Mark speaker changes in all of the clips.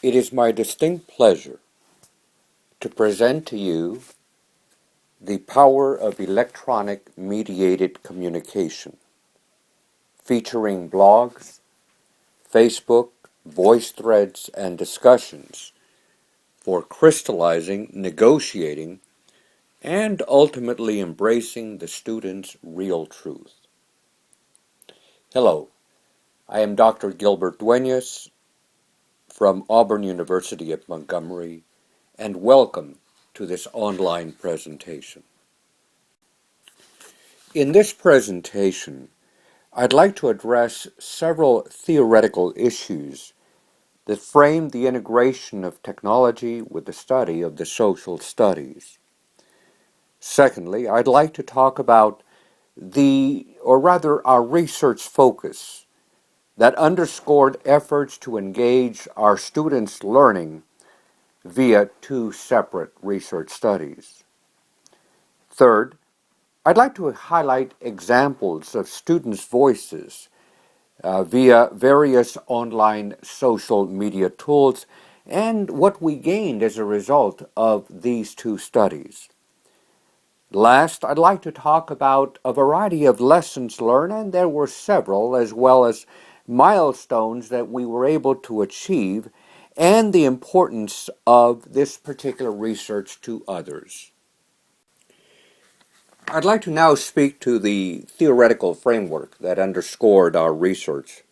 Speaker 1: It is my distinct pleasure to present to you the power of electronic-mediated communication, featuring blogs, Facebook, voice threads, and discussions for crystallizing, negotiating, and ultimately embracing the student's real truth. Hello, I am Dr. Gilbert Duenas from Auburn University at Montgomery, and welcome to this online presentation. In this presentation, I'd like to address several theoretical issues that frame the integration of technology with the study of the social studies. Secondly, I'd like to talk about our research focus that underscored efforts to engage our students' learning via two separate research studies. Third, I'd like to highlight examples of students' voices via various online social media tools and what we gained as a result of these two studies. Last, I'd like to talk about a variety of lessons learned, and there were several, as well as milestones that we were able to achieve, and the importance of this particular research to others. I'd like to now speak to the theoretical framework that underscored our research.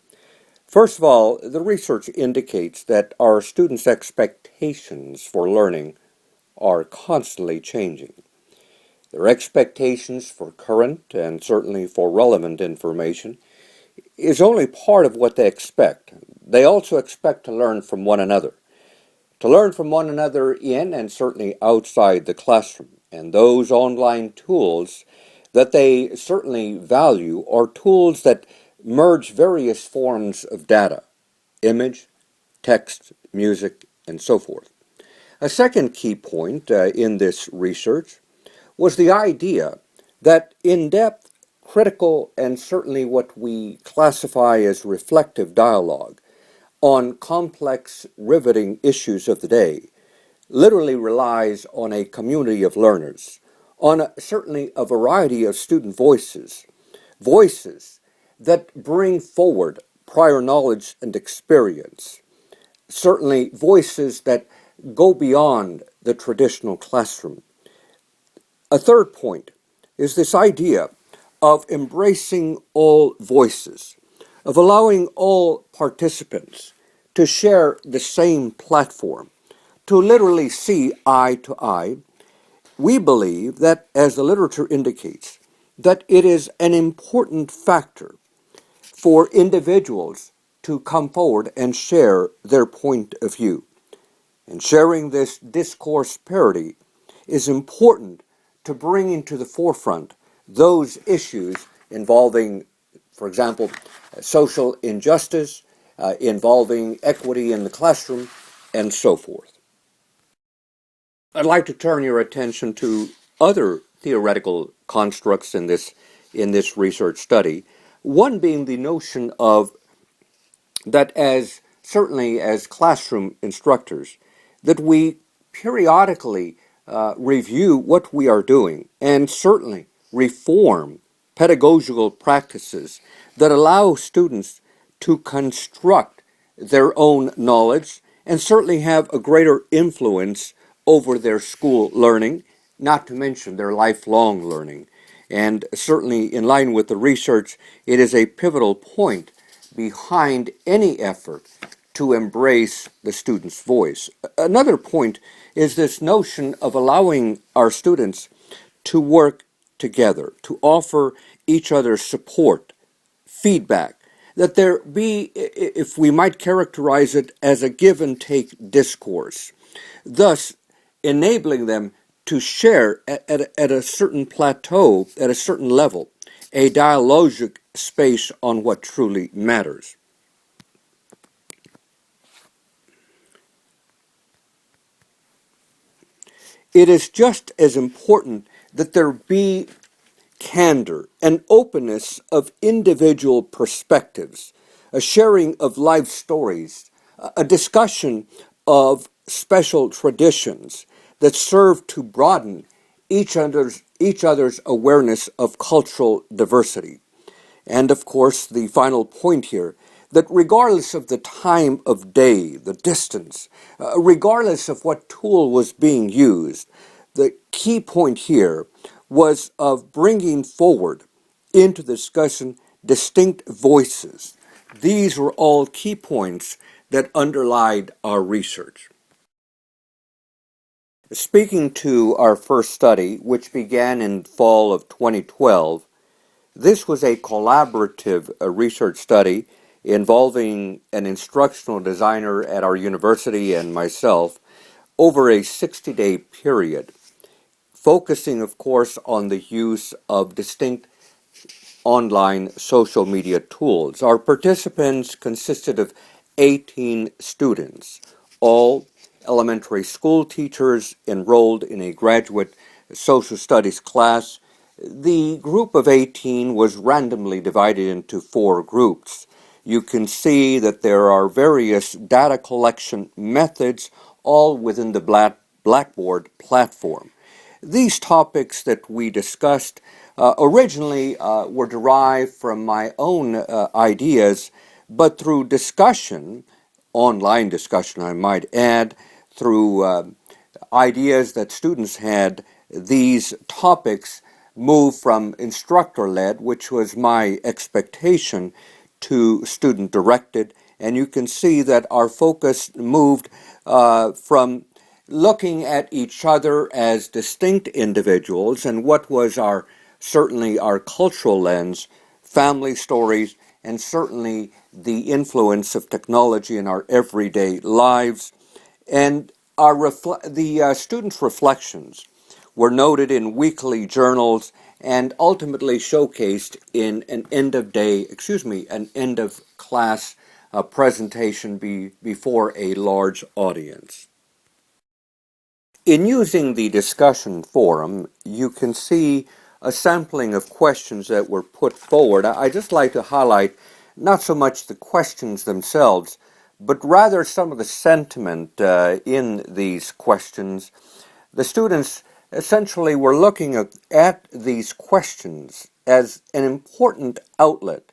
Speaker 1: First of all, the research indicates that our students' expectations for learning are constantly changing. Their expectations for current and certainly for relevant information is only part of what they expect. They also expect to learn from one another. To learn from one another in and certainly outside the classroom. And those online tools that they certainly value are tools that merge various forms of data, image, text, music, and so forth. A second key point in this research was the idea that in-depth, critical, and certainly what we classify as reflective dialogue on complex, riveting issues of the day literally relies on a community of learners, on certainly a variety of student voices that bring forward prior knowledge and experience, certainly voices that go beyond the traditional classroom. A third point is this idea of embracing all voices, of allowing all participants to share the same platform, to literally see eye to eye. We believe that, as the literature indicates, that it is an important factor for individuals to come forward and share their point of view. And sharing this discourse parity is important to bring into the forefront those issues involving, for example, social injustice, involving equity in the classroom, and so forth. I'd like to turn your attention to other theoretical constructs in this research study, one being the notion of that certainly as classroom instructors, that we periodically review what we are doing and certainly reform pedagogical practices that allow students to construct their own knowledge and certainly have a greater influence over their school learning, not to mention their lifelong learning. And certainly in line with the research, it is a pivotal point behind any effort to embrace the student's voice. Another point is this notion of allowing our students to work together, to offer each other support, feedback, that there be, if we might characterize it as a give and take discourse, thus enabling them to share at a certain plateau, at a certain level, a dialogic space on what truly matters. It is just as important that there be candor and openness of individual perspectives, a sharing of life stories, a discussion of special traditions that serve to broaden each other's awareness of cultural diversity. And of course, the final point here, that regardless of the time of day, the distance, regardless of what tool was being used, the key point here was of bringing forward into the discussion distinct voices. These were all key points that underlied our research. Speaking to our first study, which began in fall of 2012, this was a collaborative research study involving an instructional designer at our university and myself over a 60-day period, focusing, of course, on the use of distinct online social media tools. Our participants consisted of 18 students, all elementary school teachers enrolled in a graduate social studies class. The group of 18 was randomly divided into 4 groups. You can see that there are various data collection methods all within the Blackboard platform. These topics that we discussed originally were derived from my own ideas, but through discussion, online discussion I might add, through ideas that students had, these topics moved from instructor-led, which was my expectation, to student-directed. And you can see that our focus moved from looking at each other as distinct individuals and what was certainly our cultural lens, family stories, and certainly the influence of technology in our everyday lives. And the students' reflections were noted in weekly journals and ultimately showcased in an end of class presentation before a large audience. In using the discussion forum, you can see a sampling of questions that were put forward. I'd just like to highlight not so much the questions themselves, but rather some of the sentiment in these questions. The students essentially were looking at these questions as an important outlet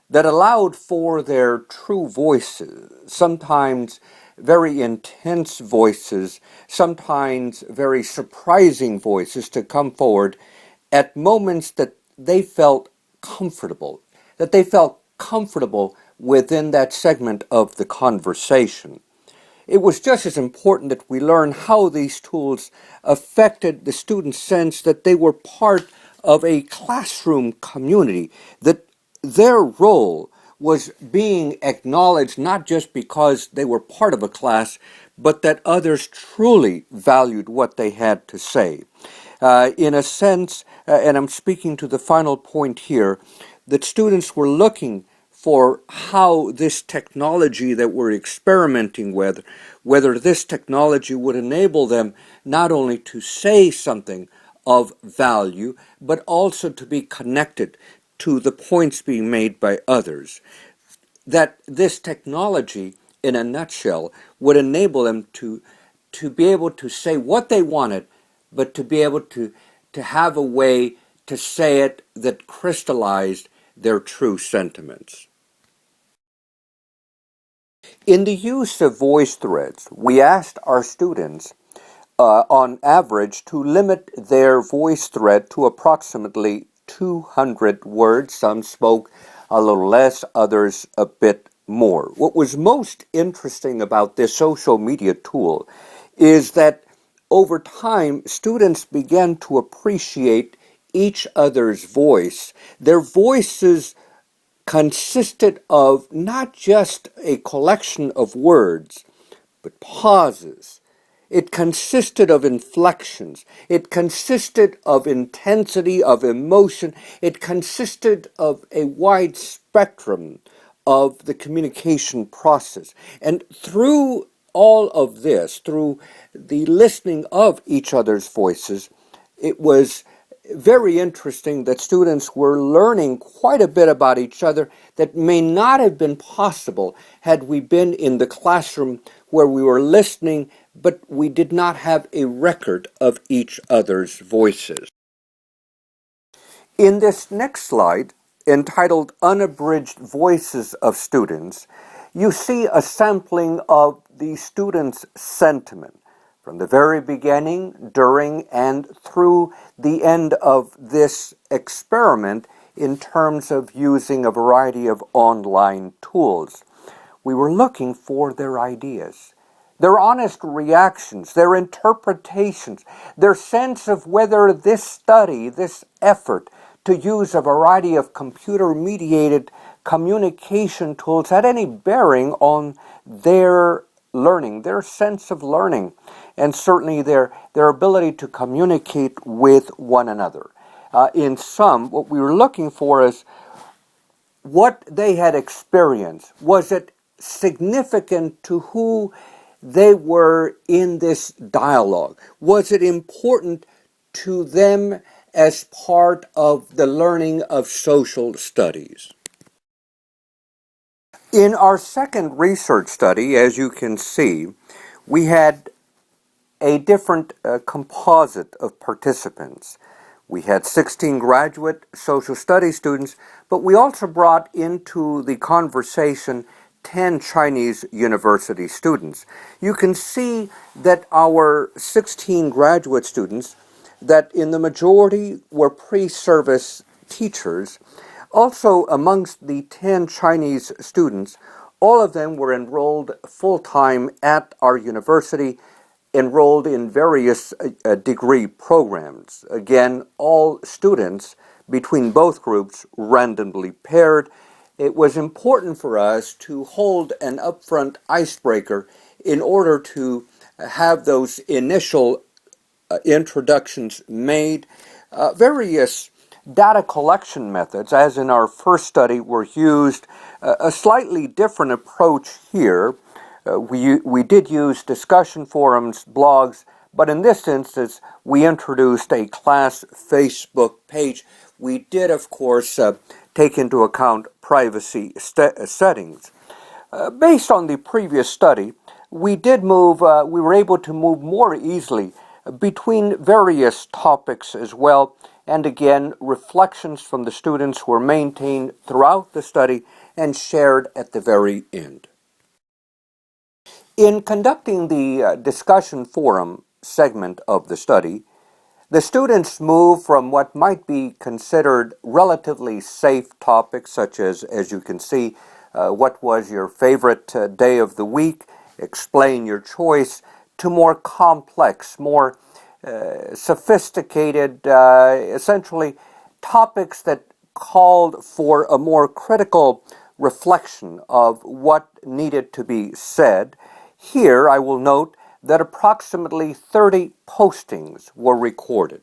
Speaker 1: that allowed for their true voices, sometimes very intense voices, sometimes very surprising voices to come forward at moments that they felt comfortable, within that segment of the conversation. It was just as important that we learn how these tools affected the students' sense that they were part of a classroom community, that their role was being acknowledged not just because they were part of a class, but that others truly valued what they had to say. In a sense, and I'm speaking to the final point here, that students were looking for how this technology that we're experimenting with, whether this technology would enable them not only to say something of value, but also to be connected to the points being made by others. That this technology, in a nutshell, would enable them to be able to say what they wanted, but to be able to have a way to say it that crystallized their true sentiments. In the use of voice threads, we asked our students, on average, to limit their voice thread to approximately 200 words. Some spoke a little less, others a bit more. What was most interesting about this social media tool is that over time, students began to appreciate each other's voice. Their voices consisted of not just a collection of words, but pauses. It consisted of inflections. It consisted of intensity, of emotion. It consisted of a wide spectrum of the communication process. And through all of this, through the listening of each other's voices, it was very interesting that students were learning quite a bit about each other that may not have been possible had we been in the classroom where we were listening, but we did not have a record of each other's voices. In this next slide, entitled Unabridged Voices of Students, you see a sampling of the students' sentiment from the very beginning, during, and through the end of this experiment in terms of using a variety of online tools. We were looking for their ideas, their honest reactions, their interpretations, their sense of whether this study, this effort to use a variety of computer-mediated communication tools had any bearing on their learning, their sense of learning, and certainly their ability to communicate with one another. In sum, what we were looking for is what they had experienced. Was it significant to who they were in this dialogue? Was it important to them as part of the learning of social studies? In our second research study, as you can see, we had a different composite of participants. We had 16 graduate social studies students, but we also brought into the conversation 10 Chinese university students. You can see that our 16 graduate students, that in the majority were pre-service teachers. Also, amongst the 10 Chinese students, all of them were enrolled full-time at our university, enrolled in various degree programs. Again, all students between both groups randomly paired. It was important for us to hold an upfront icebreaker in order to have those initial introductions made. Various data collection methods, as in our first study, were used. A slightly different approach here. We did use discussion forums, blogs, but in this instance, we introduced a class Facebook page. We did, of course, take into account privacy settings. Based on the previous study, we were able to move more easily between various topics as well, and again, reflections from the students were maintained throughout the study and shared at the very end. In conducting the discussion forum segment of the study, the students moved from what might be considered relatively safe topics, such as you can see, what was your favorite day of the week, explain your choice, to more complex, more sophisticated, essentially topics that called for a more critical reflection of what needed to be said. Here, I will note that approximately 30 postings were recorded.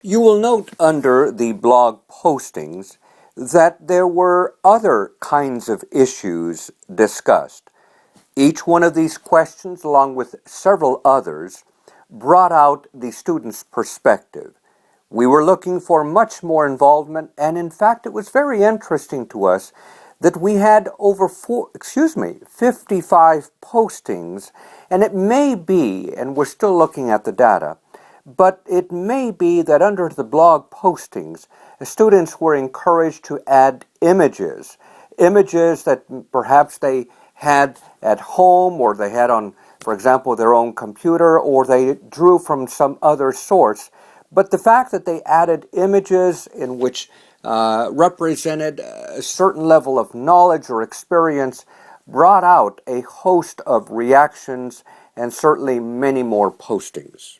Speaker 1: You will note under the blog postings that there were other kinds of issues discussed. Each one of these questions, along with several others, brought out the student's perspective. We were looking for much more involvement, and in fact, it was very interesting to us that we had over 55 postings, and it may be, and we're still looking at the data, but it may be that under the blog postings, students were encouraged to add images that perhaps they had at home, or they had on, for example, their own computer, or they drew from some other source. But the fact that they added images in which represented a certain level of knowledge or experience brought out a host of reactions and certainly many more postings.